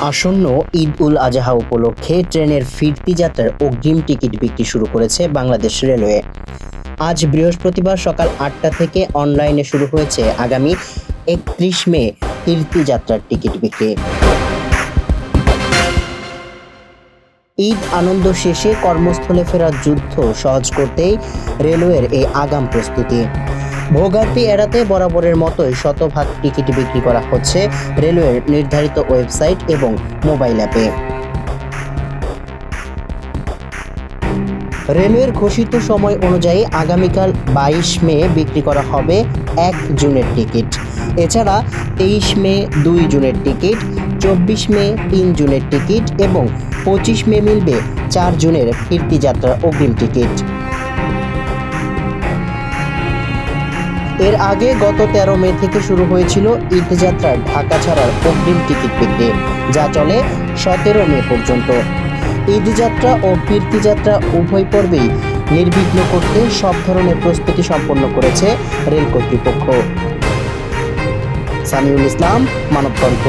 আসন্ন ঈদ উল আজহা উপলক্ষে ট্রেনের ফিরতি যাত্রার অগ্রিম টিকিট বিক্রি শুরু করেছে বাংলাদেশ রেলওয়ে। আজ বৃহস্পতিবার সকাল ৮টা থেকে অনলাইনে শুরু হয়েছে আগামী ৩১ মে ফিরতি যাত্রার টিকিট বিক্রি। ঈদ আনন্দ শেষে কর্মস্থলে ফেরার যুদ্ধ সহজ করতেই রেলওয়ের এই আগাম প্রস্তুতি। ভোগান্তি এড়াতে বরাবরের মতোই শতভাগ টিকিট বিক্রি করা হচ্ছে রেলওয়ের নির্ধারিত ওয়েবসাইট এবং মোবাইল অ্যাপে। রেলওয়ের ঘোষিত সময় অনুযায়ী আগামীকাল ২২ মে বিক্রি করা হবে ১ জুনের টিকিট। এছাড়া ২৩ মে ২ জুনের টিকিট, ২৪ মে ৩ জুনের টিকিট এবং ২৫ মে মিলবে ৪ জুনের ফিরতি যাত্রার অগ্রিম টিকিট। এর আগে গত ১৩ মে থেকে শুরু হয়েছিল ঈদযাত্রার ঢাকা ছাড়ার অগ্রিম টিকিট বিক্রি, যা চলে ১৭ মে পর্যন্ত। ঈদযাত্রা ও ফিরতি যাত্রা উভয় পর্বেই নির্বিঘ্ন করতে সব ধরনের প্রস্তুতি সম্পন্ন করেছে রেল কর্তৃপক্ষ। সামিউল ইসলাম, মানবকণ্ঠ।